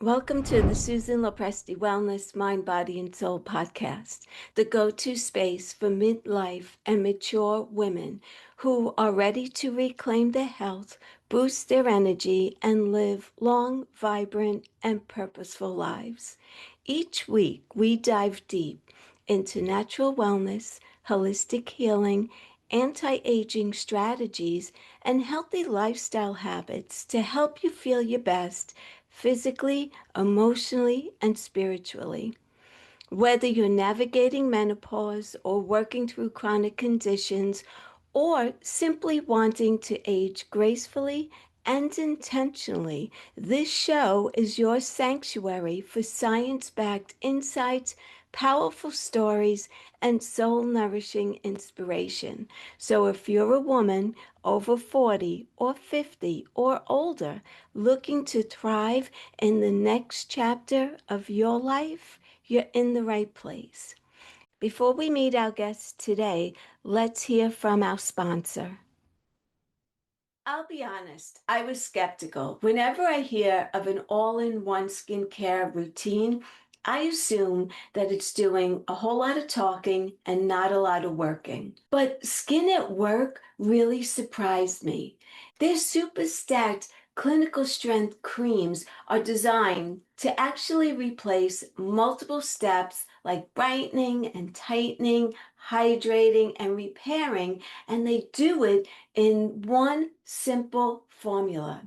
Welcome to the Susan LoPresti Wellness, Mind, Body, and Soul podcast, the go-to space for midlife and mature women who are ready to reclaim their health, boost their energy, and live long, vibrant, and purposeful lives. Each week, we dive deep into natural wellness, holistic healing, anti-aging strategies, and healthy lifestyle habits to help you feel your best physically, emotionally, and spiritually. Whether you're navigating menopause or working through chronic conditions or simply wanting to age gracefully and intentionally, this show is your sanctuary for science backed insights, powerful stories, and soul nourishing inspiration. So, if you're a woman over 40 or 50 or older looking to thrive in the next chapter of your life, you're in the right place. Before we meet our guests today, let's hear from our sponsor. I'll be honest, I was skeptical. Whenever I hear of an all-in-one skincare routine, I assume that it's doing a whole lot of talking and not a lot of working. But Skin at Work really surprised me. Their super stacked clinical strength creams are designed to actually replace multiple steps like brightening and tightening, hydrating and repairing, and they do it in one simple formula.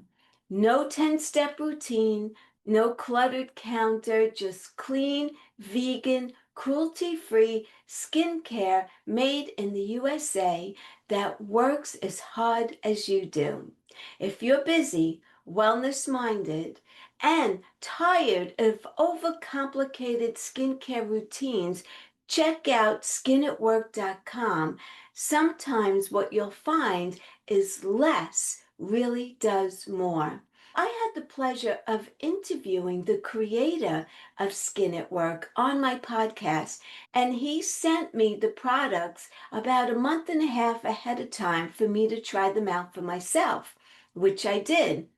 No 10-step routine, no cluttered counter, just clean, vegan, cruelty-free skincare made in the USA that works as hard as you do. If you're busy, wellness-minded, and tired of overcomplicated skincare routines, check out skinatwork.com. Sometimes what you'll find is less really does more. I had the pleasure of interviewing the creator of Skin at Work on my podcast, and he sent me the products about a month and a half ahead of time for me to try them out for myself, which I did.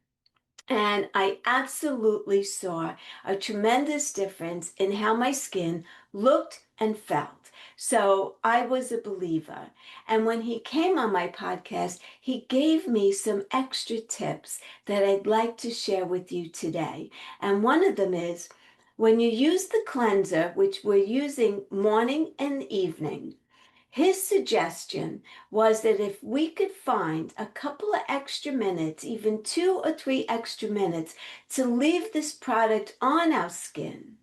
And I absolutely saw a tremendous difference in how my skin looked and felt. So I was a believer. And when he came on my podcast, he gave me some extra tips that I'd like to share with you today. And one of them is when you use the cleanser, which we're using morning and evening, his suggestion was that if we could find a couple of extra minutes, even 2 or 3 extra minutes, to leave this product on our skin,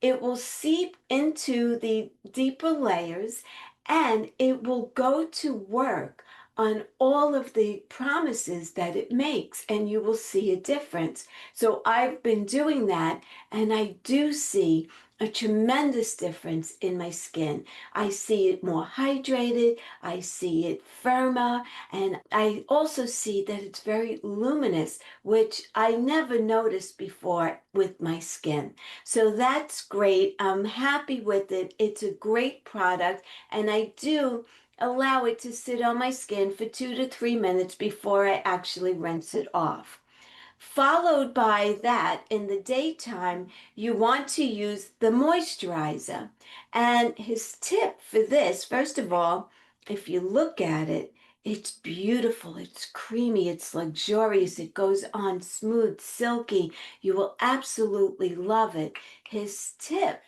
it will seep into the deeper layers and it will go to work on all of the promises that it makes, and you will see a difference. So I've been doing that, and I do see a tremendous difference in my skin. I see it more hydrated, I see it firmer, and I also see that it's very luminous, which I never noticed before with my skin. So that's great. I'm happy with it. It's a great product, and I do allow it to sit on my skin for 2 to 3 minutes before I actually rinse it off. Followed by that, in the daytime, you want to use the moisturizer. And his tip for this, first of all, if you look at it, it's beautiful, it's creamy, it's luxurious, it goes on smooth, silky. You will absolutely love it. His tip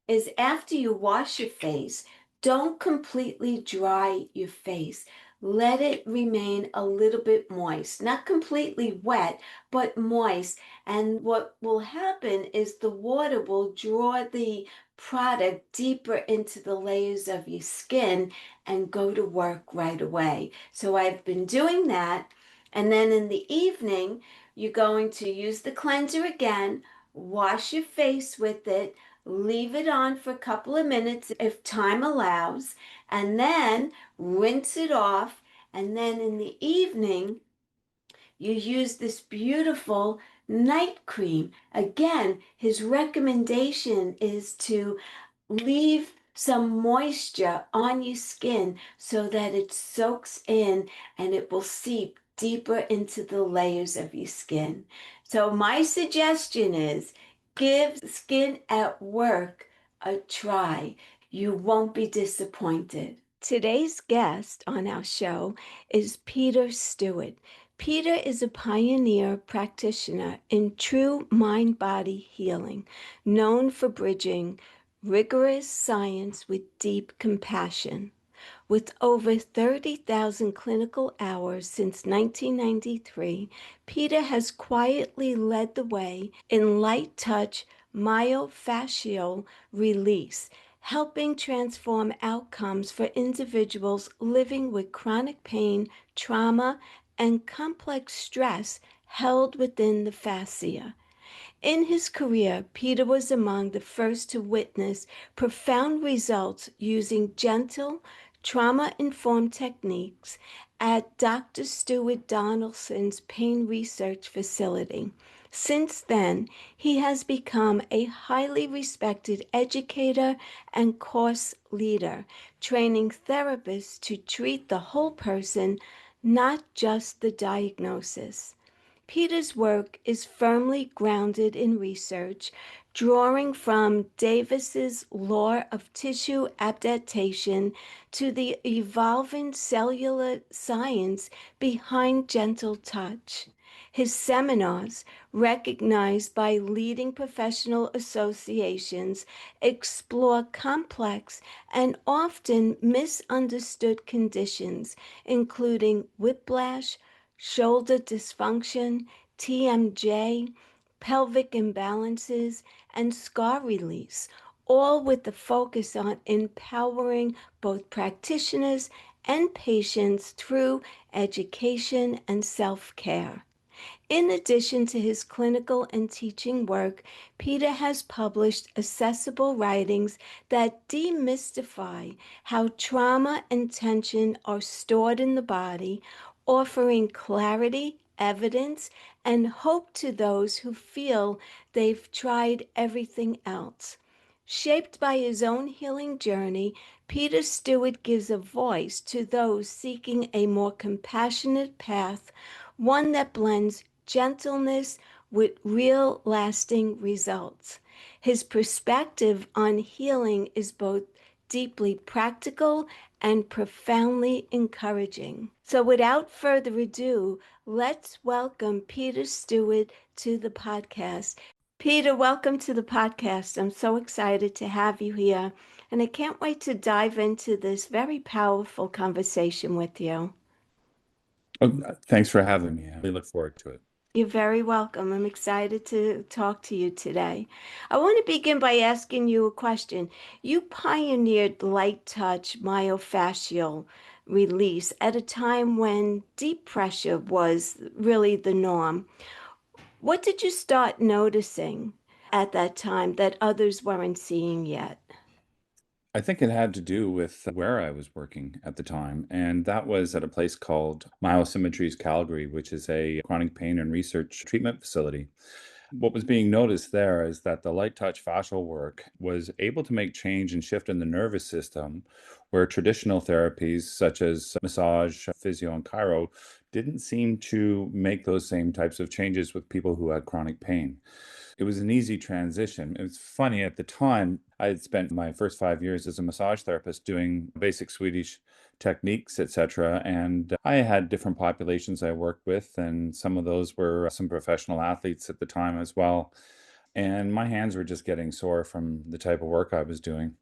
is after you wash your face, don't completely dry your face. Let it remain a little bit moist, not completely wet, but moist. And what will happen is the water will draw the product deeper into the layers of your skin and go to work right away. So I've been doing that. And then in the evening, you're going to use the cleanser again, wash your face with it, leave it on for a couple of minutes if time allows, and then rinse it off. And then in the evening, you use this beautiful night cream. Again, his recommendation is to leave some moisture on your skin so that it soaks in and it will seep deeper into the layers of your skin. So my suggestion is Give Skin at Work a try. You won't be disappointed. Today's guest on our show is Peter Stuart. Peter is a pioneer practitioner in true mind body healing, known for bridging rigorous science with deep compassion. With over 30,000 clinical hours since 1993, Peter has quietly led the way in light touch myofascial release, helping transform outcomes for individuals living with chronic pain, trauma, and complex stress held within the fascia. In his career, Peter was among the first to witness profound results using gentle, trauma informed techniques at Dr. Stuart Donaldson's pain research facility. Since then, he has become a highly respected educator and course leader, training therapists to treat the whole person, not just the diagnosis. Peter's work is firmly grounded in research, drawing from Davis's law of tissue adaptation to the evolving cellular science behind gentle touch. His seminars, recognized by leading professional associations, explore complex and often misunderstood conditions, including whiplash, shoulder dysfunction, TMJ, pelvic imbalances, and scar release, all with the focus on empowering both practitioners and patients through education and self care. In addition to his clinical and teaching work, Peter has published accessible writings that demystify how trauma and tension are stored in the body, offering clarity, evidence, and hope to those who feel they've tried everything else. Shaped by his own healing journey, Peter Stewart gives a voice to those seeking a more compassionate path, one that blends gentleness with real lasting results. His perspective on healing is both deeply practical and profoundly encouraging. So, without further ado, let's welcome Peter Stewart to the podcast. Peter, welcome to the podcast. I'm so excited to have you here, and I can't wait to dive into this very powerful conversation with you. Oh, thanks for having me. I really look forward to it. You're very welcome. I'm excited to talk to you today. I want to begin by asking you a question. You pioneered light touch myofascial release at a time when deep pressure was really the norm. What did you start noticing at that time that others weren't seeing yet? I think it had to do with where I was working at the time, and that was at a place called Myosymmetries Calgary, which is a chronic pain and research treatment facility. What was being noticed there is that the light touch fascial work was able to make change and shift in the nervous system where traditional therapies such as massage, physio, and chiro didn't seem to make those same types of changes with people who had chronic pain. It was an easy transition. It was funny at the time, I had spent my first 5 years as a massage therapist doing basic Swedish techniques, etc. And I had different populations I worked with, and some of those were some professional athletes at the time as well. And my hands were just getting sore from the type of work I was doing.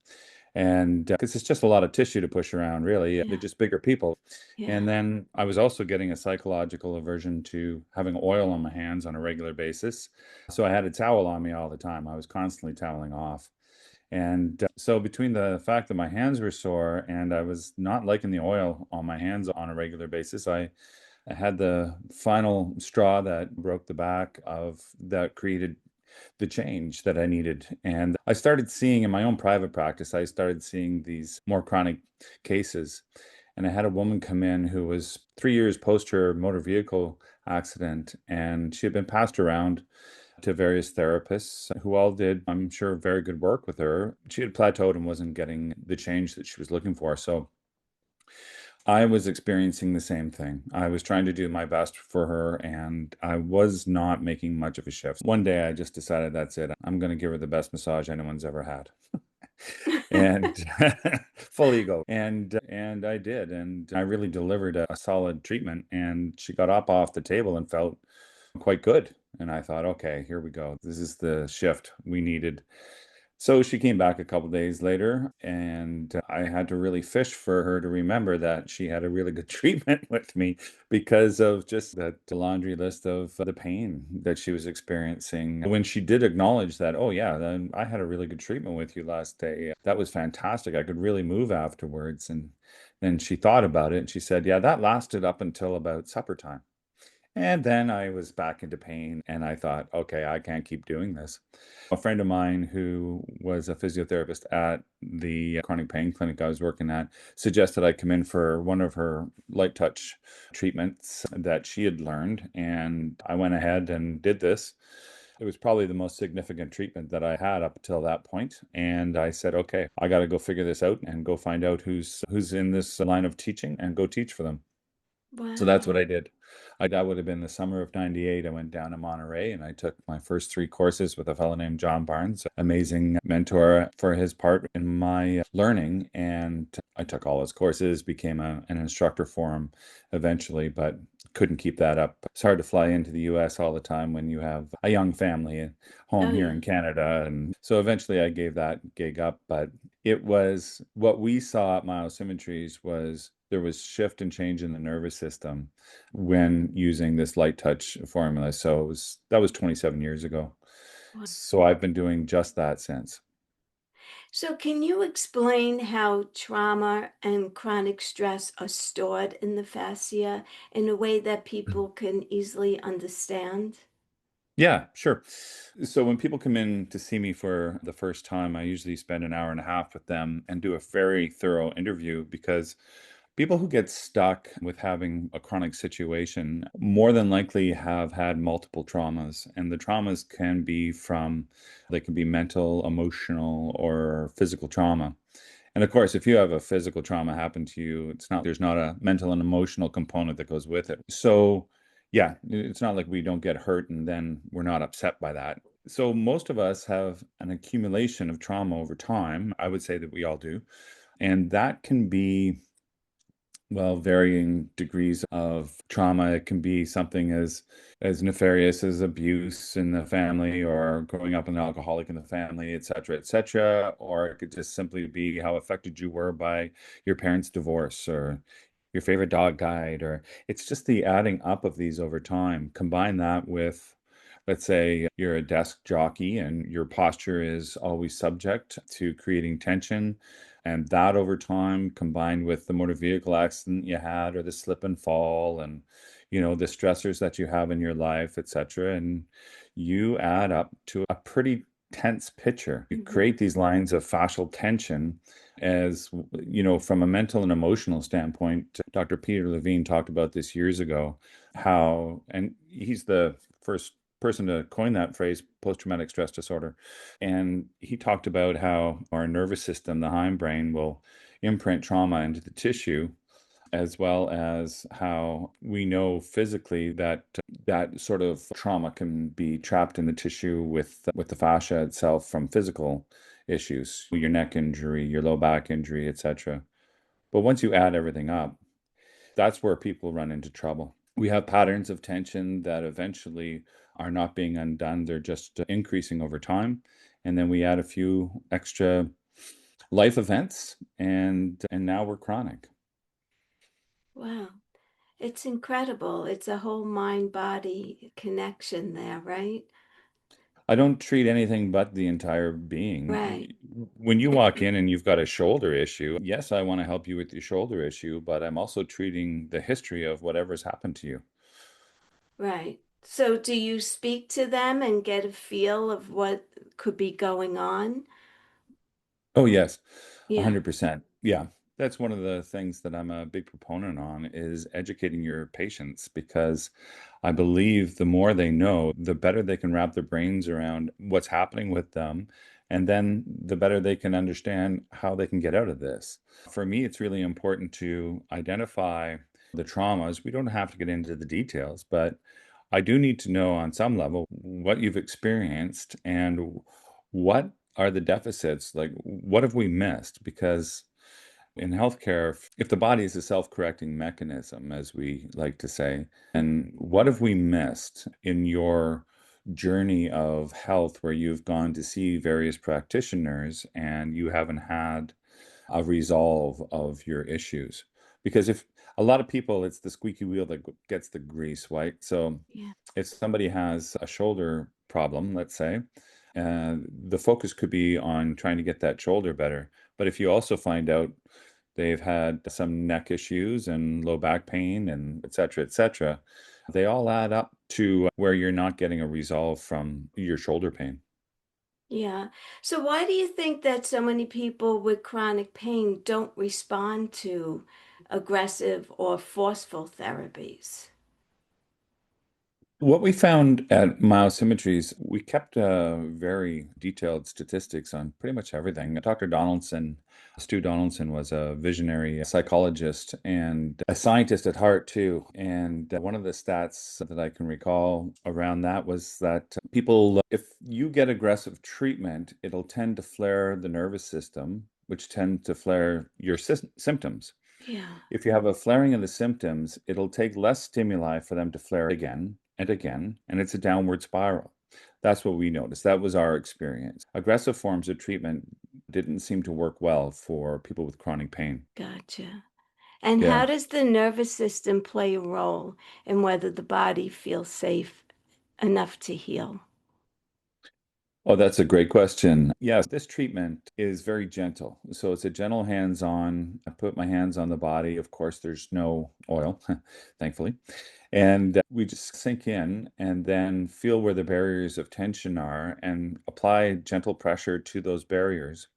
And because it's just a lot of tissue to push around, really, they're Yeah, just bigger people. yeah, And then I was also getting a psychological aversion to having oil on my hands on a regular basis. So I had a towel on me all the time. I was constantly toweling off. And so between the fact that my hands were sore and I was not liking the oil on my hands on a regular basis, I had the final straw that broke the back of that created the change that I needed. And I started seeing in my own private practice, I started seeing these more chronic cases. And I had a woman come in who was 3 years post her motor vehicle accident, and she had been passed around to various therapists who all did, I'm sure, very good work with her. She had plateaued and wasn't getting the change that she was looking for. So I was experiencing the same thing. I was trying to do my best for her, and I was not making much of a shift. One day I just decided that's it. I'm going to give her the best massage anyone's ever had. And full ego. And I did, and I really delivered a solid treatment, and she got up off the table and felt quite good. And I thought, okay, here we go. This is the shift we needed. So she came back a couple days later, and I had to really fish for her to remember that she had a really good treatment with me because of just that laundry list of the pain that she was experiencing. When she did acknowledge that, oh, yeah, then I had a really good treatment with you last day. That was fantastic. I could really move afterwards. And then she thought about it and she said, yeah, that lasted up until about supper time. And then I was back into pain, and I thought, okay, I can't keep doing this. A friend of mine who was a physiotherapist at the chronic pain clinic I was working at suggested I come in for one of her light touch treatments that she had learned. And I went ahead and did this. It was probably the most significant treatment that I had up until that point. And I said, okay, I got to go figure this out and go find out who's in this line of teaching and go teach for them. So that's what Wow. I did. That would have been the summer of '98. I went down to Monterey and I took my first three courses with a fellow named John Barnes, amazing mentor for his part in my learning. And I took all his courses, became an instructor for him eventually, but couldn't keep that up. It's hard to fly into the US all the time when you have a young family at home Oh, here yeah. in Canada. And so eventually I gave that gig up, but it was what we saw at Myosymmetries was there was shift and change in the nervous system when using this light touch formula. So that was 27 years ago. Wow. So I've been doing just that since. So, can you explain how trauma and chronic stress are stored in the fascia in a way that people can easily understand? Yeah, sure. So when people come in to see me for the first time, I usually spend an hour and a half with them and do a very thorough interview because people who get stuck with having a chronic situation more than likely have had multiple traumas. And the traumas they can be mental, emotional, or physical trauma. And of course, if you have a physical trauma happen to you, there's not a mental and emotional component that goes with it. So, yeah, it's not like we don't get hurt and then we're not upset by that. So, most of us have an accumulation of trauma over time. I would say that we all do. And that can be well, varying degrees of trauma. It can be something as nefarious as abuse in the family or growing up an alcoholic in the family, et cetera, et cetera. Or it could just simply be how affected you were by your parents' divorce or your favorite dog died, or it's just the adding up of these over time. Combine that with, let's say, you're a desk jockey and your posture is always subject to creating tension. And that over time, combined with the motor vehicle accident you had, or the slip and fall, and the stressors that you have in your life, etc., and you add up to a pretty tense picture. You Hmm. create these lines of fascial tension as from a mental and emotional standpoint. Dr. Peter Levine talked about this years ago, how, and he's the first person to coin that phrase, post-traumatic stress disorder. And he talked about how our nervous system, the hindbrain, will imprint trauma into the tissue, as well as how we know physically that that sort of trauma can be trapped in the tissue with the fascia itself from physical issues, your neck injury, your low back injury, etc. But once you add everything up, that's where people run into trouble. We have patterns of tension that eventually are not being undone, they're just increasing over time. And then we add a few extra life events, and now we're chronic. Wow. It's incredible. It's a whole mind body connection there, right? I don't treat anything but the entire Right. being. When you walk in and you've got a shoulder issue, yes, I want to help you with your shoulder issue, but I'm also treating the history of whatever's happened to you. Right. So, do you speak to them and get a feel of what could be going on? Oh, yes, Yeah. 100%. Yeah. That's one of the things that I'm a big proponent on is educating your patients because I believe the more they know, the better they can wrap their brains around what's happening with them And then the better they can understand how they can get out of this. For me, it's really important to identify the traumas. We don't have to get into the details, but I do need to know on some level what you've experienced and what are the deficits, like what have we missed? Because in healthcare, if the body is a self-correcting mechanism, as we like to say, and what have we missed in your journey of health where you've gone to see various practitioners and you haven't had a resolve of your issues? Because if a lot of people, it's the squeaky wheel that gets the grease, right? So Yeah. if somebody has a shoulder problem, let's say, the focus could be on trying to get that shoulder better. But if you also find out they've had some neck issues and low back pain and et cetera, they all add up to where you're not getting a resolve from your shoulder pain. Yeah. So why do you think that so many people with chronic pain don't respond to aggressive or forceful therapies? What we found at Myosymmetries, we kept very detailed statistics on pretty much everything. Dr. Donaldson, Stu Donaldson, was a visionary psychologist and a scientist at heart too. And one of the stats that I can recall around that was that people, if you get aggressive treatment, it'll tend to flare the nervous system, which tend to flare your symptoms. Yeah. If you have a flaring of the symptoms, it'll take less stimuli for them to flare again and again, and it's a downward spiral. That's what we noticed. That was our experience. Aggressive forms of treatment didn't seem to work well for people with chronic pain. Gotcha. And Yeah. how does the nervous system play a role in whether the body feels safe enough to heal? Oh, that's a great question. Yes, this treatment is very gentle. So it's a gentle hands-on. I put my hands on the body. Of course, there's no oil, thankfully. And we just sink in and then feel where the barriers of tension are and apply gentle pressure to those barriers,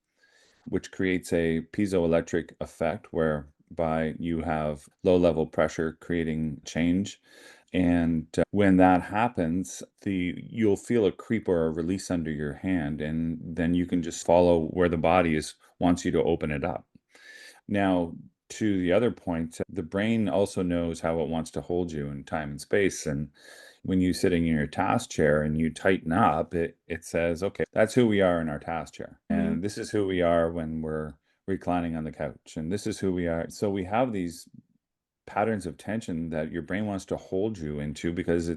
which creates a piezoelectric effect whereby you have low level pressure creating change. And when that happens, you'll feel a creep or a release under your hand, and then you can just follow where the body is wants you to open it up. Now, to the other point, the brain also knows how it wants to hold you in time and space. And when you sitting in your task chair and you tighten up, it says, okay, that's who we are in our task chair. Hmm. And this is who we are when we're reclining on the couch. And this is who we are. So we have these patterns of tension that your brain wants to hold you into because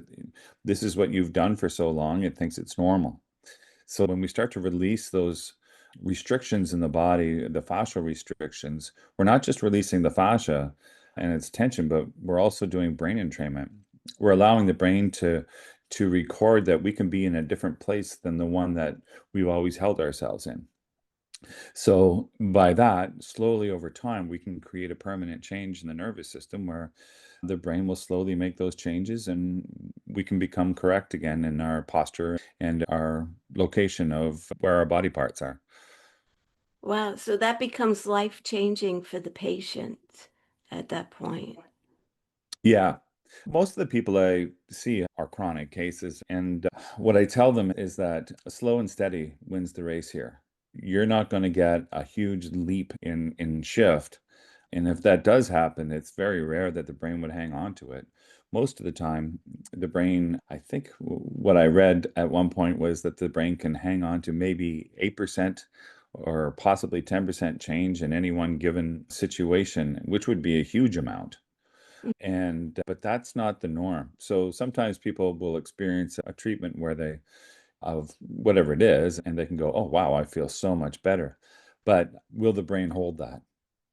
this is what you've done for so long. It thinks it's normal. So when we start to release those restrictions in the body, the fascial restrictions, we're not just releasing the fascia and its tension, but we're also doing brain entrainment. We're allowing the brain to record that we can be in a different place than the one that we've always held ourselves in. So by that, slowly over time, we can create a permanent change in the nervous system where the brain will slowly make those changes and we can become correct again in our posture and our location of where our body parts are. Wow. So that becomes life-changing for the patient at that point. Yeah. Most of the people I see are chronic cases. And what I tell them is that slow and steady wins the race here. You're not going to get a huge leap in shift. And if that does happen, it's very rare that the brain would hang on to it. Most of the time, the brain, I think what I read at one point was that the brain can hang on to maybe 8% or possibly 10% change in any one given situation, which would be a huge amount. And but that's not the norm. So sometimes people will experience a treatment where they of whatever it is and they can go, "Oh wow, I feel so much better." But will the brain hold that?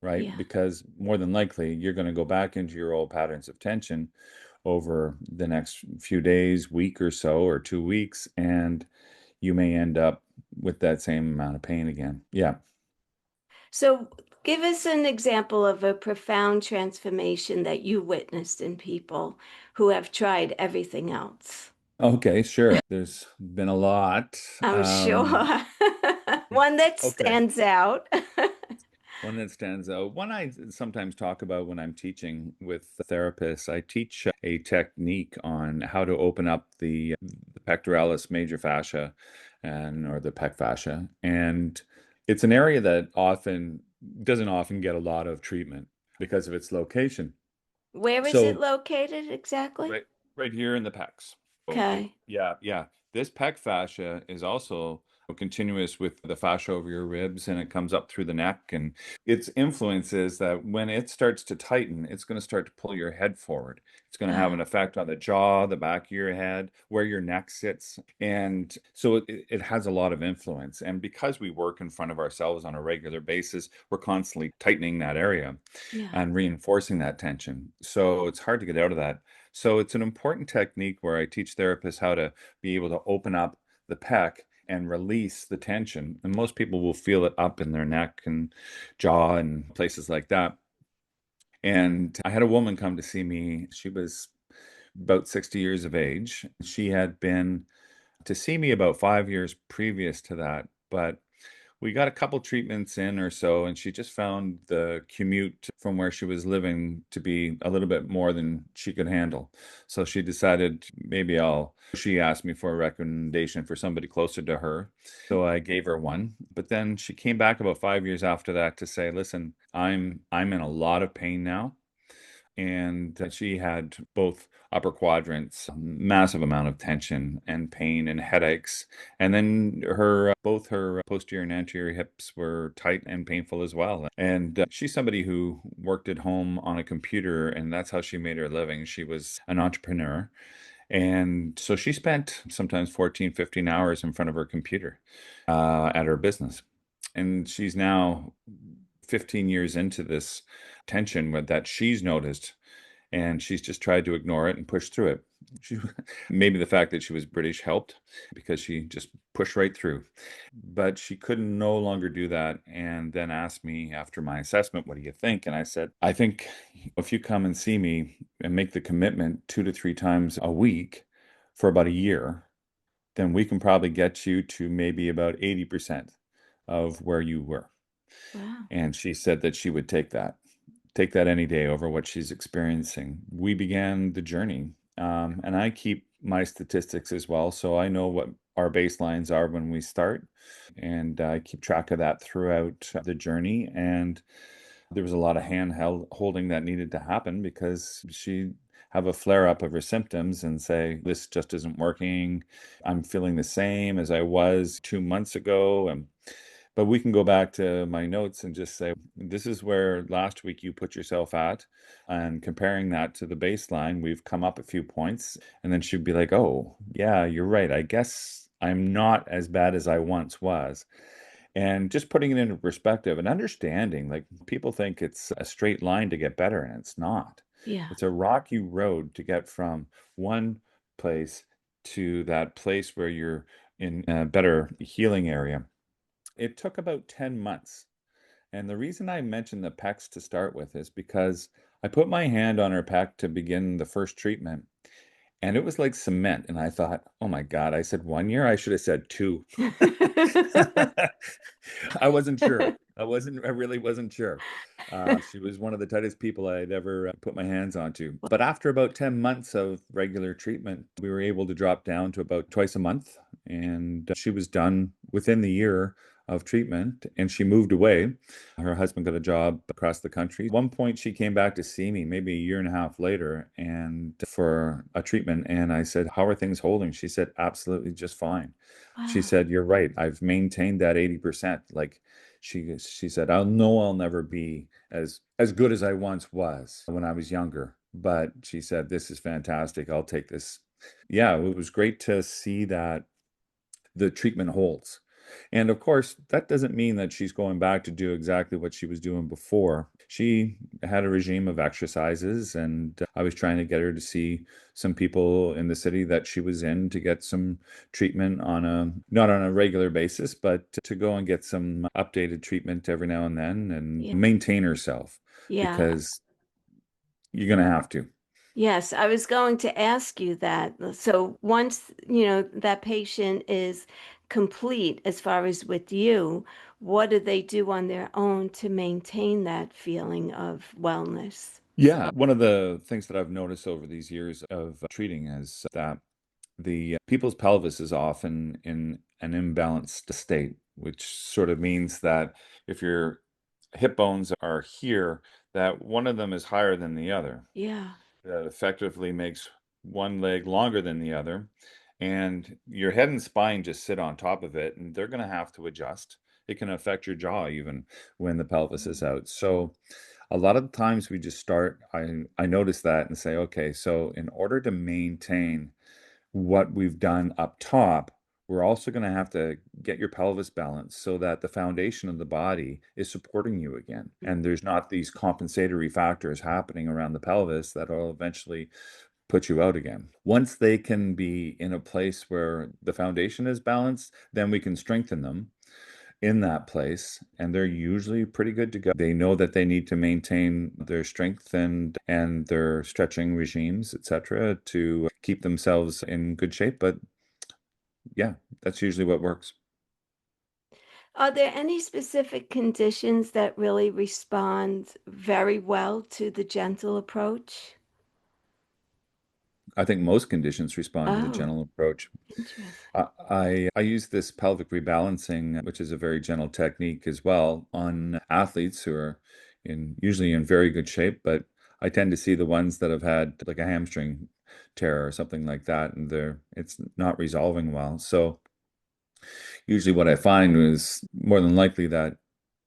Right? Yeah. Because more than likely you're going to go back into your old patterns of tension over the next few days, week or so, or 2 weeks, and you may end up with that same amount of pain again. Yeah. So give us an example of a profound transformation that you witnessed in people who have tried everything else. Okay, sure. There's been a lot. I'm sure. Um, One that okay. stands out. One that stands out. One I sometimes talk about when I'm teaching with therapists. I teach a technique on how to open up the pectoralis major fascia and or the pec fascia. And it's an area that often doesn't often get a lot of treatment because of its location. Where is it So located exactly? right right here in the pecs. So Okay. yeah, yeah. This pec fascia is also continuous with the fascia over your ribs, and it comes up through the neck. And its influence is that when it starts to tighten, it's going to start to pull your head forward. It's going to have an Wow. effect on the jaw, the back of your head, where your neck sits. And so it has a lot of influence. And because we work in front of ourselves on a regular basis, we're constantly tightening that area Yeah. and reinforcing that tension. So it's hard to get out of that. So it's an important technique where I teach therapists how to be able to open up the pec and release the tension. And most people will feel it up in their neck and jaw and places like that. And I had a woman come to see me. She was about 60 years of age. She had been to see me about 5 years previous to that, but we got a couple treatments in or so, and she just found the commute from where she was living to be a little bit more than she could handle. So she decided she asked me for a recommendation for somebody closer to her. So I gave her one. But then she came back about 5 years after that to say, listen, I'm in a lot of pain now, and she had both upper quadrants, massive amount of tension and pain and headaches. And then her both her posterior and anterior hips were tight and painful as well. And she's somebody who worked at home on a computer, and that's how she made her living. She was an entrepreneur. And so she spent sometimes 14, 15 hours in front of her computer at her business. And she's now 15 years into this tension that she's noticed, and she's just tried to ignore it and push through it. She, maybe the fact that she was British helped because she just pushed right through. But she couldn't no longer do that, and then asked me after my assessment, "What do you think?" And I said, "I think if you come and see me and make the commitment 2 to 3 times a week for about a year, then we can probably get you to maybe about 80% of where you were." Wow. And she said that she would take that any day over what she's experiencing. We began the journey. And I keep my statistics as well. So I know what our baselines are when we start. And I keep track of that throughout the journey. And there was a lot of holding that needed to happen because she have a flare up of her symptoms and say, this just isn't working. I'm feeling the same as I was 2 months ago. And but we can go back to my notes and just say, this is where last week you put yourself at. And comparing that to the baseline, we've come up a few points. And then she'd be like, oh, yeah, you're right. I guess I'm not as bad as I once was. And just putting it into perspective and understanding, like people think it's a straight line to get better, and it's not. Yeah. It's a rocky road to get from one place to that place where you're in a better healing area. It took about 10 months. And the reason I mentioned the pecs to start with is because I put my hand on her pec to begin the first treatment, and it was like cement. And I thought, oh my God, I said 1 year. I should have said two. I wasn't sure. I really wasn't sure. She was one of the tightest people I'd ever put my hands onto. But after about 10 months of regular treatment, we were able to drop down to about twice a month. And she was done within the year of treatment, and she moved away. Her husband got a job across the country. At one point, she came back to see me maybe a year and a half later and for a treatment. And I said, how are things holding? She said, absolutely just fine. She Wow. said, "You're right. I've maintained that 80%." Like she said, "I'll know I'll never be as good as I once was when I was younger." But she said, "This is fantastic. I'll take this." Yeah, it was great to see that the treatment holds. And of course, that doesn't mean that she's going back to do exactly what she was doing before. She had a regime of exercises, and I was trying to get her to see some people in the city that she was in to get some treatment on not on a regular basis, but to go and get some updated treatment every now and then and Yeah. maintain herself Yeah. because you're going to have to. Yes, I was going to ask you that. So once, that patient is complete as far as with you, what do they do on their own to maintain that feeling of wellness? Yeah, one of the things that I've noticed over these years of treating is that The people's pelvis is often in an imbalanced state, which sort of means that if your hip bones are here, that one of them is higher than the other. Yeah. That effectively makes one leg longer than the other. And your head and spine just sit on top of it, and they're going to have to adjust. It can affect your jaw even when the pelvis is out. So a lot of the times we just start, I notice that and say, okay, so in order to maintain what we've done up top, we're also going to have to get your pelvis balanced so that the foundation of the body is supporting you again. And there's not these compensatory factors happening around the pelvis that will eventually put you out again. Once they can be in a place where the foundation is balanced, then we can strengthen them in that place, and they're usually pretty good to go. They know that they need to maintain their strength and their stretching regimes, etc., to keep themselves in good shape. But yeah, that's usually what works. Are there any specific conditions that really respond very well to the gentle approach? I think most conditions respond to the Oh, gentle approach. interesting. I use this pelvic rebalancing, which is a very gentle technique as well, on athletes who are usually in very good shape, but I tend to see the ones that have had like a hamstring tear or something like that, and it's not resolving well. So usually what I find is more than likely that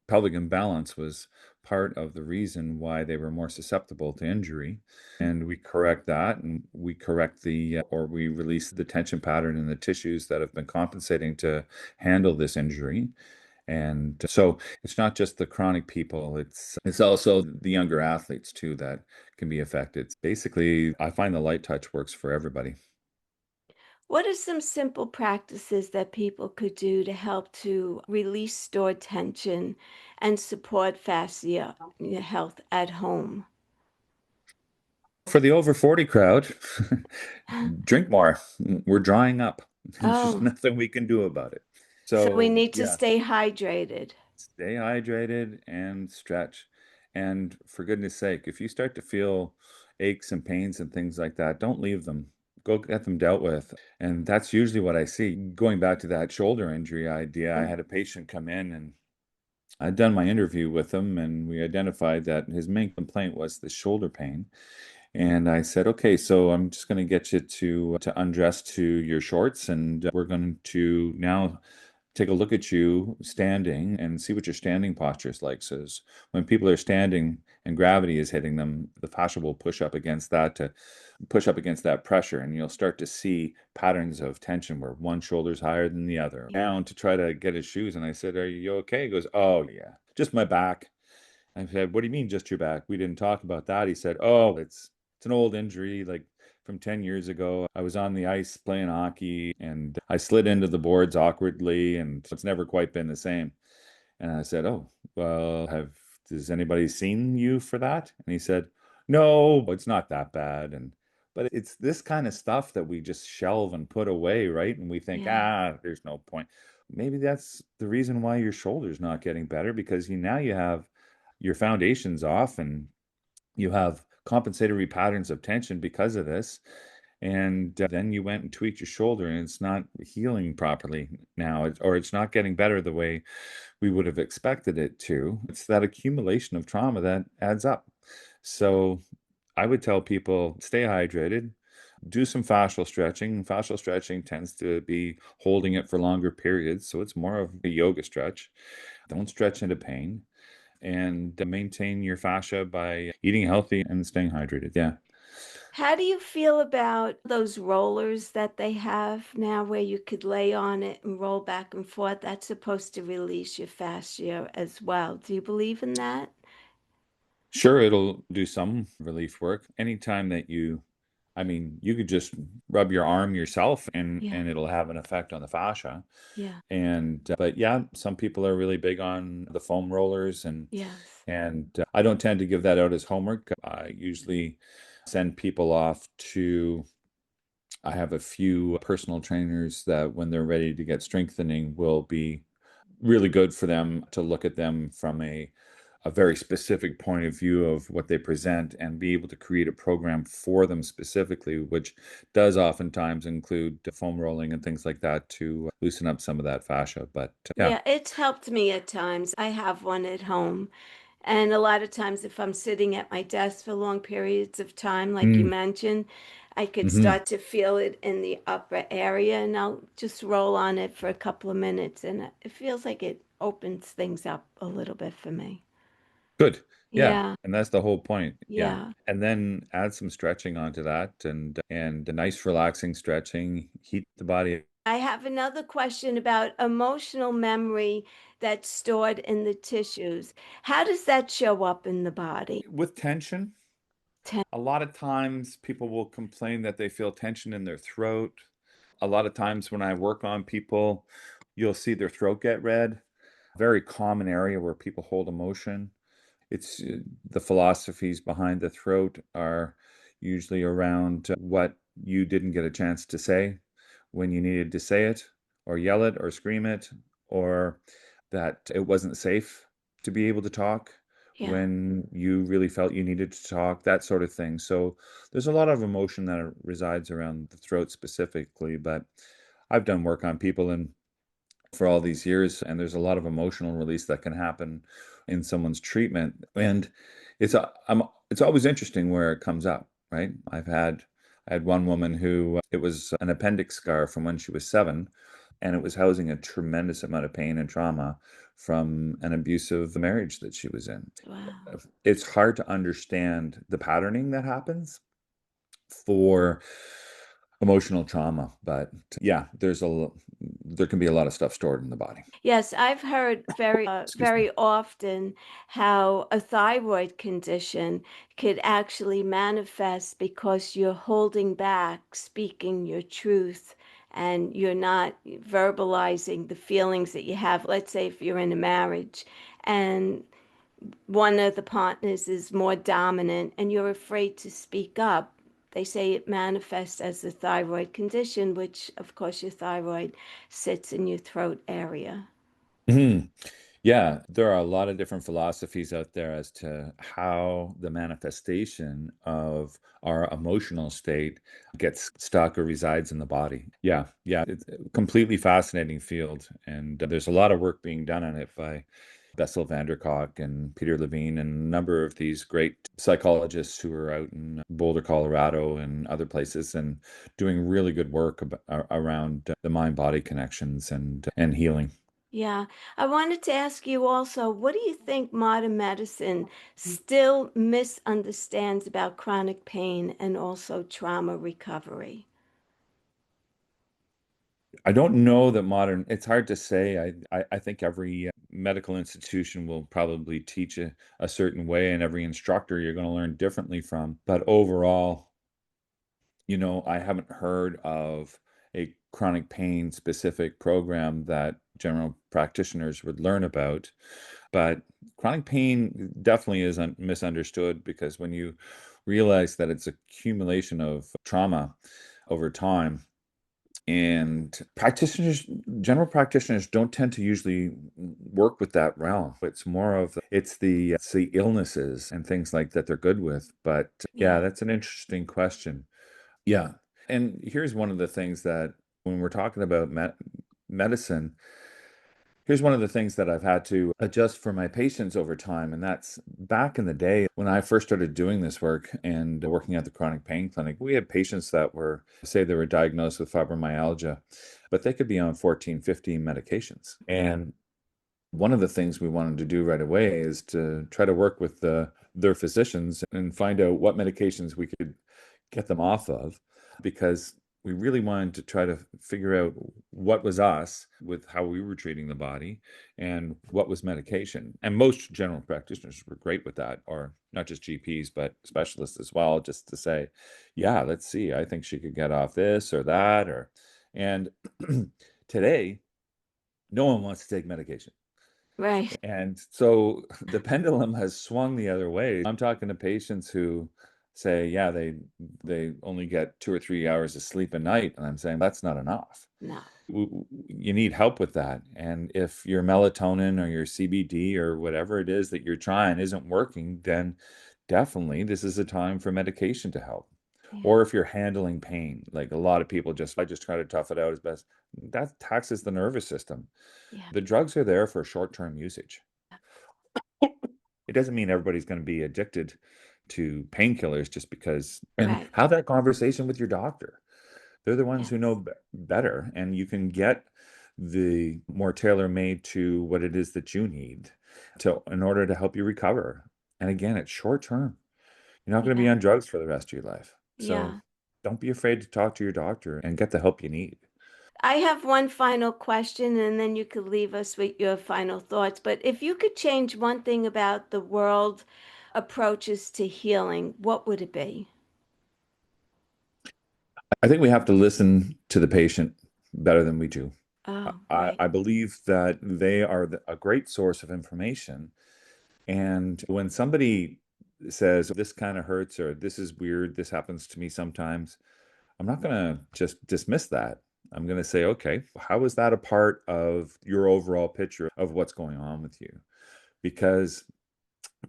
pelvic imbalance was part of the reason why they were more susceptible to injury. And we correct that, and we correct or we release the tension pattern in the tissues that have been compensating to handle this injury. And so it's not just the chronic people, it's also the younger athletes too that can be affected. Basically, I find the light touch works for everybody. What are some simple practices that people could do to help to release stored tension and support fascia health at home? For the over 40 crowd, drink more. We're drying up. There's Oh, nothing we can do about it. so we So, need to yeah, stay hydrated. stay hydrated and stretch. And for goodness sake, if you start to feel aches and pains and things like that, don't leave them. Go get them dealt with. And that's usually what I see. Going back to that shoulder injury idea, I Mm. had a patient come in and I'd done my interview with him, and we identified that his main complaint was the shoulder pain. And I said, okay, so I'm just going to get you to undress to your shorts, and we're going to now take a look at you standing and see what your standing posture is like. So when people are standing and gravity is hitting them, the fascia will push up against that to push up against that pressure, and you'll start to see patterns of tension where one shoulder's higher than the other. Down to try to get his shoes, and I said, "Are you okay?" He goes, "Oh yeah, just my back." I said, "What do you mean, just your back? We didn't talk about that." He said, "Oh, it's an old injury, like from 10 years ago. I was on the ice playing hockey and I slid into the boards awkwardly, and it's never quite been the same." And I said, "Oh, well, has anybody seen you for that?" And he said, "No, it's not that bad." But it's this kind of stuff that we just shelve and put away, right? And we think, Yeah. there's no point. Maybe that's the reason why your shoulder's not getting better, because now you have your foundation's off and you have compensatory patterns of tension because of this. And then you went and tweaked your shoulder and it's not healing properly now, or it's not getting better the way we would have expected it to. It's that accumulation of trauma that adds up. So I would tell people stay hydrated, do some fascial stretching. Fascial stretching tends to be holding it for longer periods, so it's more of a yoga stretch. Don't stretch into pain, and maintain your fascia by eating healthy and staying hydrated. Yeah. How do you feel about those rollers that they have now where you could lay on it and roll back and forth? That's supposed to release your fascia as well. Do you believe in that? Sure, it'll do some relief work. Anytime that I mean, you could just rub your arm yourself Yeah. and it'll have an effect on the fascia. Yeah. And but yeah, some people are really big on the foam rollers, Yes. and I don't tend to give that out as homework. I usually send people off to I have a few personal trainers that when they're ready to get strengthening will be really good for them to look at them from a very specific point of view of what they present and be able to create a program for them specifically, which does oftentimes include foam rolling and things like that to loosen up some of that fascia. But yeah. Yeah, it's helped me at times. I have one at home. And a lot of times, if I'm sitting at my desk for long periods of time, like you Mm, mentioned, I could hmm. start to feel it in the upper area, and I'll just roll on it for a couple of minutes, and it feels like it opens things up a little bit for me. Good. Yeah. Yeah, And that's the whole point. Yeah. yeah. And then add some stretching onto that and a nice relaxing stretching, heat the body I have another question about emotional memory that's stored in the tissues. How does that show up in the body? with tension. A lot of times people will complain that they feel tension in their throat. A lot of times when I work on people, you'll see their throat get red. Very common area where people hold emotion. It's the philosophies behind the throat are usually around what you didn't get a chance to say when you needed to say it, or yell it, or scream it, or that it wasn't safe to be able to talk Yeah, when you really felt you needed to talk, that sort of thing. So there's a lot of emotion that resides around the throat specifically, but I've done work on people and for all these years, and there's a lot of emotional release that can happen in someone's treatment. And it's always interesting where it comes up, right? I had one woman who it was an appendix scar from when she was 7, and it was housing a tremendous amount of pain and trauma from an abusive marriage that she was in. wow. It's hard to understand the patterning that happens for emotional trauma, but yeah, there can be a lot of stuff stored in the body. Yes, I've heard Excuse me. very often how a thyroid condition could actually manifest because you're holding back speaking your truth and you're not verbalizing the feelings that you have. Let's say if you're in a marriage and one of the partners is more dominant and you're afraid to speak up, they say it manifests as a thyroid condition, which of course your thyroid sits in your throat area. Mhm. Yeah, there are a lot of different philosophies out there as to how the manifestation of our emotional state gets stuck or resides in the body. Yeah, yeah, it's a completely fascinating field, and there's a lot of work being done on it by Bessel van der Kolk and Peter Levine and a number of these great psychologists who are out in Boulder, Colorado, and other places, and doing really good work around the mind-body connections and healing. Yeah, I wanted to ask you also, what do you think modern medicine still misunderstands about chronic pain and also trauma recovery? I don't know that it's hard to say. I think every medical institution will probably teach a certain way, and every instructor you're going to learn differently from. But overall, I haven't heard of a chronic pain specific program that general practitioners would learn about. But chronic pain definitely is misunderstood because when you realize that it's accumulation of trauma over time, and general practitioners don't tend to usually work with that realm. It's the illnesses and things like that they're good with. But yeah, Yeah. that's an interesting question. Yeah. And here's one of the things that when we're talking about medicine, here's one of the things that I've had to adjust for my patients over time. And that's back in the day when I first started doing this work and working at the chronic pain clinic, we had patients that say they were diagnosed with fibromyalgia, but they could be on 14, 15 medications. And one of the things we wanted to do right away is to try to work with their physicians and find out what medications we could get them off of because we really wanted to try to figure out what was us with how we were treating the body and what was medication. And most general practitioners were great with that, or not just GPs, but specialists as well, just to say, yeah, let's see, I think she could get off this or that. And today, no one wants to take medication. Right. And so the pendulum has swung the other way. I'm talking to patients who say, yeah, they only get 2 or 3 hours of sleep a night, and I'm saying that's not enough. No. You need help with that. And if your melatonin or your CBD or whatever it is that you're trying isn't working, then definitely this is a time for medication to help. Yeah. Or if you're handling pain, like a lot of people just, I just try to tough it out as best. That taxes the nervous system. Yeah. The drugs are there for short-term usage. It doesn't mean everybody's going to be addicted to painkillers just because, and Right. have that conversation with your doctor. They're the ones who know Yes. better, and you can get the more tailor-made to what it is that you need to in order to help you recover. And again, it's short term. You're not going to be Yeah. on drugs for the rest of your life. So Yeah. don't be afraid to talk to your doctor and get the help you need. I have one final question, and then you could leave us with your final thoughts. But if you could change one thing about the world approaches to healing, what would it be? I think we have to listen to the patient better than we do. Oh, I, right. I believe that they are a great source of information. And when somebody says, this kind of hurts, or this is weird, this happens to me sometimes, I'm not going to just dismiss that. I'm going to say, okay, how is that a part of your overall picture of what's going on with you? Because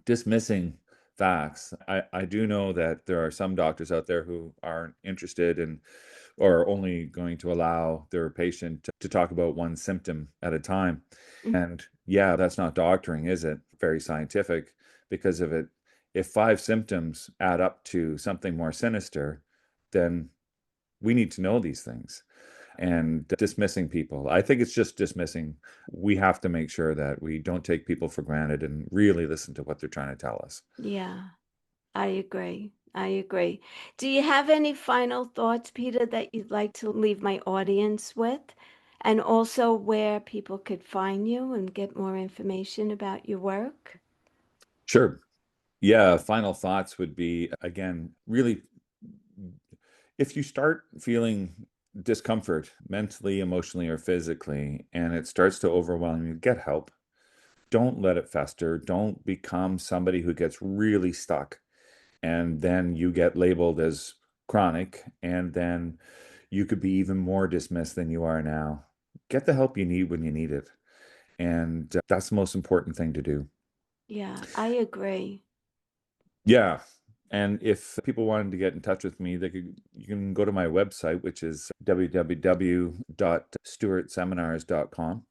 dismissing facts, I do know that there are some doctors out there who aren't interested in or are only going to allow their patient to talk about one symptom at a time. Mm. And yeah, that's not doctoring, is it? Very scientific because of it. If five symptoms add up to something more sinister, then we need to know these things. And dismissing people, I think it's just dismissing. We have to make sure that we don't take people for granted and really listen to what they're trying to tell us. Yeah, I agree. I agree. Do you have any final thoughts, Peter, that you'd like to leave my audience with? And also where people could find you and get more information about your work? Sure. Yeah, final thoughts would be again, really, if you start feeling discomfort mentally, emotionally, or physically, and it starts to overwhelm you, get help. Don't let it fester. Don't become somebody who gets really stuck and then you get labeled as chronic, and then you could be even more dismissed than you are now. Get the help you need when you need it. And that's the most important thing to do. Yeah, I agree. Yeah. And if people wanted to get in touch with me, you can go to my website, which is www.stuartseminars.com. Okay.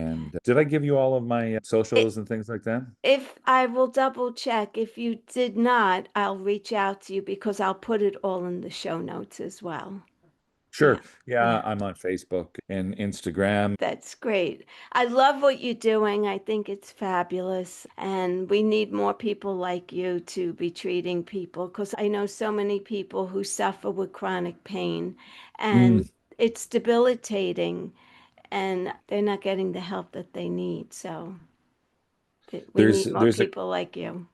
And did I give you all of my I- socials and things like that? If I will double check, if you did not, I'll reach out to you because I'll put it all in the show notes as well. Sure. Yeah. Yeah, Yeah. I'm on Facebook and Instagram. That's great. I love what you're doing. I think it's fabulous. And we need more people like you to be treating people because I know so many people who suffer with chronic pain Mm, and it's debilitating and they're not getting the help that they need. So we need more there's a people like you.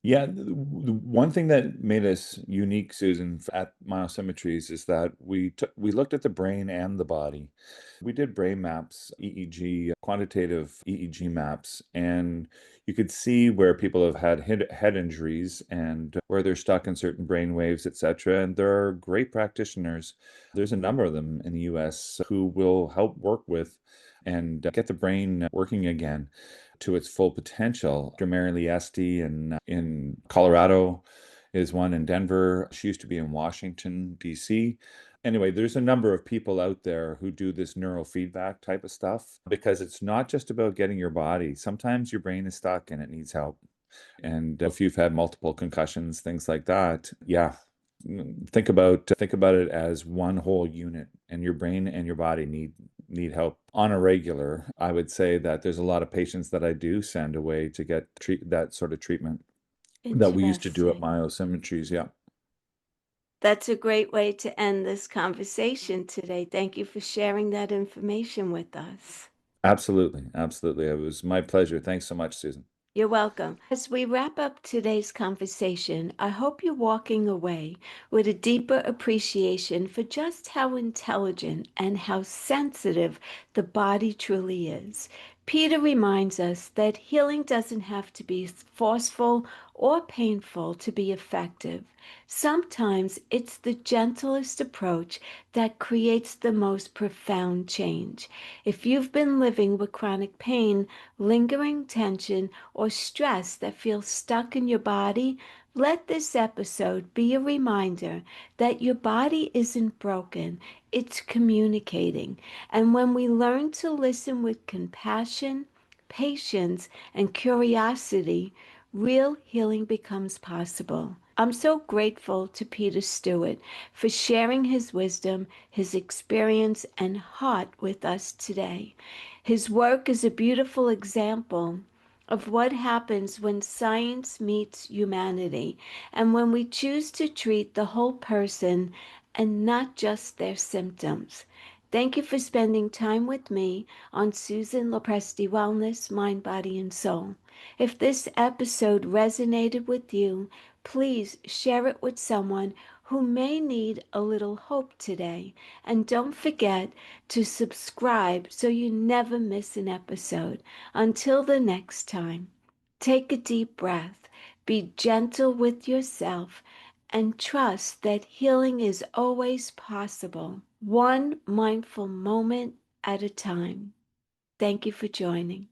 Yeah, the one thing that made us unique, Susan, at Myosymmetries is that we looked at the brain and the body. We did brain maps, EEG, quantitative EEG maps, and you could see where people have had head injuries and where they're stuck in certain brain waves, etc. And there are great practitioners. There's a number of them in the US who will help work with and get the brain working again to its full potential. Mary Esty in Colorado is one in Denver. She used to be in Washington, D.C. Anyway, there's a number of people out there who do this neurofeedback type of stuff because it's not just about getting your body. Sometimes your brain is stuck and it needs help. And if you've had multiple concussions, things like that, yeah, think about it as one whole unit, and your brain and your body need help on a regular. I would say that there's a lot of patients that I do send away to get that sort of treatment that we used to do at Interesting. Myosymmetries. Yeah, That's a great way to end this conversation today. Thank you for sharing that information with us. absolutely, absolutely. It was my pleasure. Thanks so much, Susan. You're welcome. As we wrap up today's conversation, I hope you're walking away with a deeper appreciation for just how intelligent and how sensitive the body truly is. Peter reminds us that healing doesn't have to be forceful or painful to be effective. Sometimes it's the gentlest approach that creates the most profound change. If you've been living with chronic pain, lingering tension, or stress that feels stuck in your body, let this episode be a reminder that your body isn't broken, it's communicating. And when we learn to listen with compassion, patience, and curiosity, real healing becomes possible. I'm so grateful to Peter Stuart for sharing his wisdom, his experience, and heart with us today. His work is a beautiful example of what happens when science meets humanity and when we choose to treat the whole person and not just their symptoms. Thank you for spending time with me on Susan LoPresti Wellness, Mind, Body, and Soul. If this episode resonated with you, please share it with someone who may need a little hope today. And don't forget to subscribe so you never miss an episode. Until the next time, take a deep breath, be gentle with yourself, and trust that healing is always possible, one mindful moment at a time. Thank you for joining.